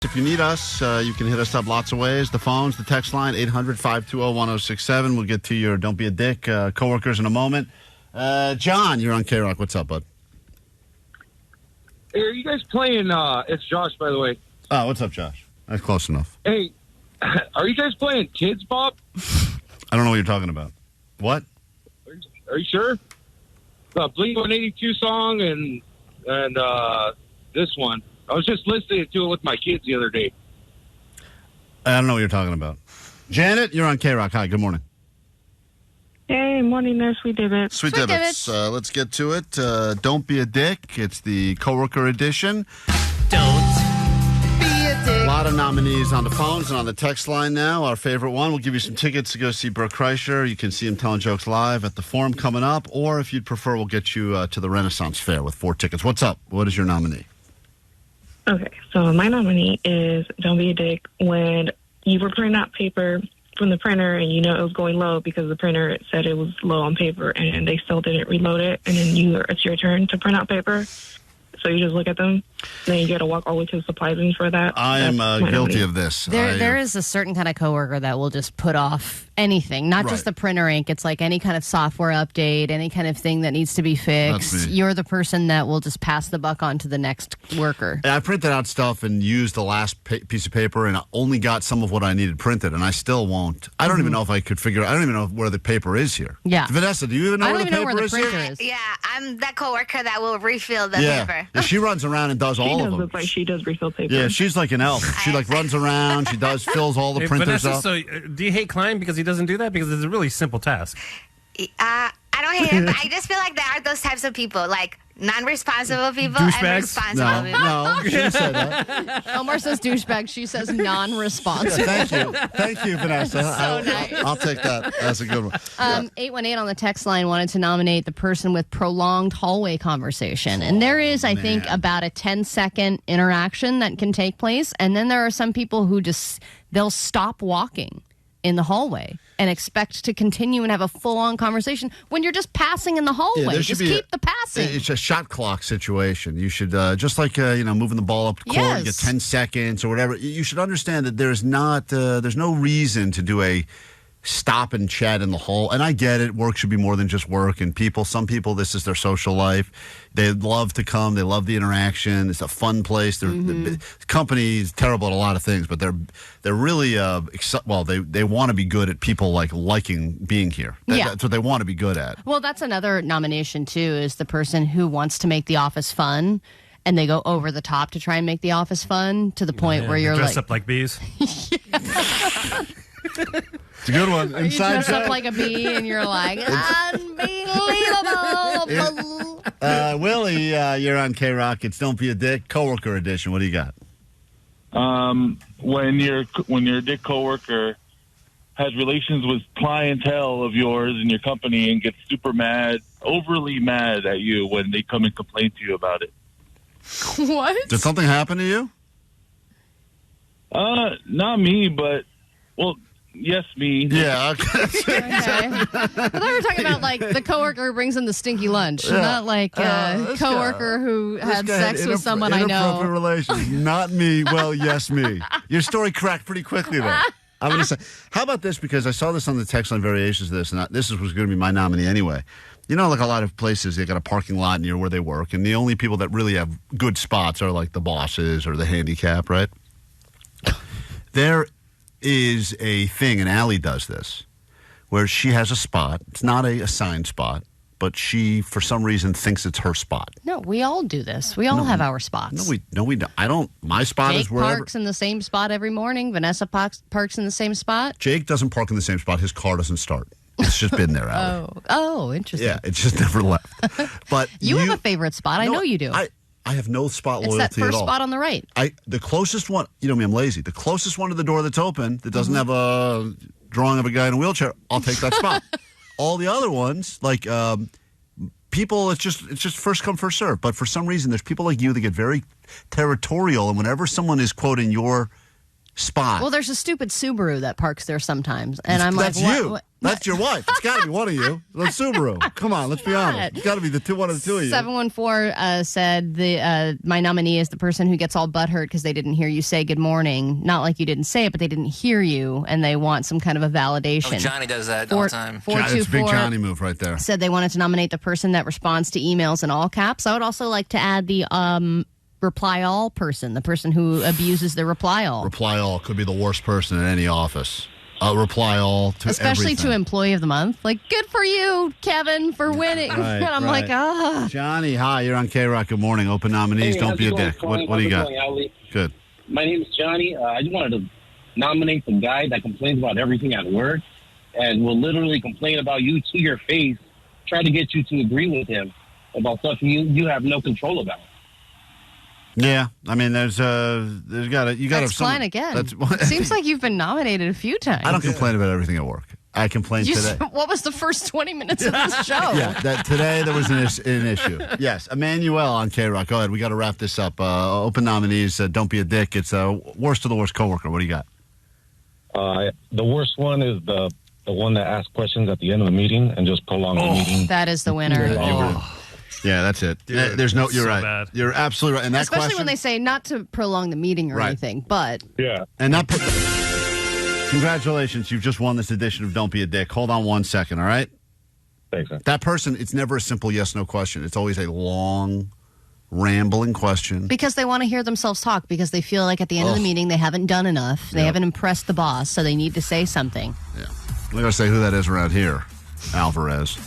If you need us, you can hit us up lots of ways. The phones, the text line, 800-520-1067. We'll get to your Don't Be a Dick coworkers in a moment. John, you're on KROQ. What's up, bud? Hey, are you guys playing, it's Josh, by the way. Oh, what's up, Josh? That's close enough. Hey, are you guys playing Kids Bop? I don't know what you're talking about. What? Are you sure? The Blink-182 song and this one. I was just listening to it with my kids the other day. I don't know what you're talking about. Janet, you're on KROQ. Hi, good morning. Hey, morning there, Sweet Divots. Sweet Divots. Let's get to it. Don't be a dick. It's the coworker edition. Don't be a dick. A lot of nominees on the phones and on the text line now. Our favorite one, we'll give you some tickets to go see Brooke Kreischer. You can see him telling jokes live at the Forum coming up. Or if you'd prefer, we'll get you to the Renaissance Fair with 4 tickets. What's up? What is your nominee? Okay, so my nominee is Don't Be a Dick when you were printing out paper from the printer and you know it was going low because the printer said it was low on paper and they still didn't reload it, and then it's your turn to print out paper. So you just look at them, then you got to walk all the way to the supply bins for that. I am guilty of this. There is a certain kind of coworker that will just put off anything, not just the printer ink. It's like any kind of software update, any kind of thing that needs to be fixed. You're the person that will just pass the buck on to the next worker. I printed out stuff and used the last piece of paper and I only got some of what I needed printed, and I still won't. I don't even know if I could figure I don't even know where the paper is here. Yeah. Vanessa, do you even know where the paper is here? Yeah, I'm that coworker that will refill the paper. Yeah, she runs around and does all of them. Look like she does refill paper. Yeah, she's like an elf. She runs around. She fills all the printers Vanessa, up. so do you hate Klein because he doesn't do that? Because it's a really simple task. I don't hate him, but I just feel like there are those types of people, like non-responsible people Douchebags? and responsible people. No, she didn't say that. Omar says douchebag. She says non-responsive. Thank you, Vanessa. Nice. I'll take that. That's a good one. 818 on the text line wanted to nominate the person with prolonged hallway conversation. And there is, I think, about a 10-second interaction that can take place. And then there are some people who they'll stop walking in the hallway and expect to continue and have a full-on conversation when you're just passing in the hallway. Just keep the passing. It's a shot clock situation. You should, just like, moving the ball up the court, you get 10 seconds or whatever. You should understand that there's no reason to do a stop and chat in the hall. And I get it. Work should be more than just work. And some people, this is their social life. They love to come. They love the interaction. It's a fun place. The company is terrible at a lot of things, but they're really, they want to be good at people liking being here. That's what they want to be good at. Well, that's another nomination, too, is the person who wants to make the office fun. And they go over the top to try and make the office fun to the point where you're dress up like bees. It's a good one. You dress up like a bee and you're like, unbelievable. Willie, you're on KROQ. It's Don't Be a Dick, coworker edition. What do you got? When your dick coworker has relations with clientele of yours in your company and gets super mad, overly mad at you when they come and complain to you about it. What? Did something happen to you? Not me, but yes, me. Yeah. Okay. I thought we were talking about the coworker who brings in the stinky lunch, not coworker who had sex with someone I know. Inappropriate relations. Not me. Well, yes, me. Your story cracked pretty quickly there. I'm going to say, how about this? Because I saw this on the text line variations of this, and this was going to be my nominee anyway. You know, a lot of places, they got a parking lot near where they work, and the only people that really have good spots are the bosses or the handicap, right? There is a thing, and Allie does this, where she has a spot. It's not a assigned spot, but she, for some reason, thinks it's her spot. No, we all do this. We all have our spots. No, we don't. I don't. My spot Jake is wherever. parks in the same spot every morning. Vanessa parks in the same spot. Jake doesn't park in the same spot. His car doesn't start. It's just been there, Allie. Oh, interesting. Yeah, it's just never left. But you have a favorite spot. I know you do. I have no spot loyalty at all. It's that first spot on the right. The closest one, you know me, I'm lazy. The closest one to the door that's open that doesn't have a drawing of a guy in a wheelchair, I'll take that spot. All the other ones, people, it's just first come, first serve. But for some reason, there's people like you that get very territorial, and whenever someone is quoting your spot. Well, there's a stupid Subaru that parks there sometimes, and I'm That's like, you. what? That's your wife. It's got to be one of you. The Subaru. Come on, let's be honest. It's got to be one of the two of you. 714 said my nominee is the person who gets all butthurt because they didn't hear you say good morning. Not like you didn't say it, but they didn't hear you, and they want some kind of a validation. Oh, Johnny does that all the time. It's a big Johnny move right there. Said they wanted to nominate the person that responds to emails in all caps. I would also like to add the reply all person, the person who abuses the reply all. Reply all could be the worst person in any office. Reply all to especially everything. to Employee of the Month. Like, good for you, Kevin, for winning. Right, and I'm like, Johnny, hi, you're on KROQ. Good morning. Open nominees. Don't be a dick. What do you got? Good. My name is Johnny. I just wanted to nominate the guy that complains about everything at work and will literally complain about you to your face, try to get you to agree with him about stuff you have no control about. Yeah, I mean, you got to have Klein again. Seems like you've been nominated a few times. I don't complain about everything at work. I complained today. What was the first 20 minutes of this show? Today there was an issue. Yes, Emmanuel on KROQ. Go ahead. We got to wrap this up. Open nominees. Don't be a dick. It's worst of the worst coworker. What do you got? The worst one is the one that asks questions at the end of the meeting and just prolong the meeting. That is the winner. Yeah, that's it. Dude, you're right. Bad. You're absolutely right. And that especially question, when they say not to prolong the meeting or anything, but yeah. And that. Congratulations, you've just won this edition of Don't Be a Dick. Hold on 1 second, all right? Thanks, man. That person, it's never a simple yes/no question. It's always a long, rambling question. Because they want to hear themselves talk, because they feel like at the end of the meeting they haven't done enough. They haven't impressed the boss, so they need to say something. Yeah. We got to say who that is around here. Alvarez.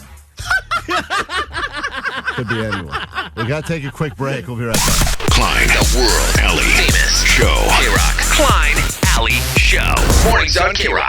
Could be anyone. We got to take a quick break. We'll be right back. Klein, the world, Alley, famous show. KROQ. Klein, Alley Show. Mornings on KROQ.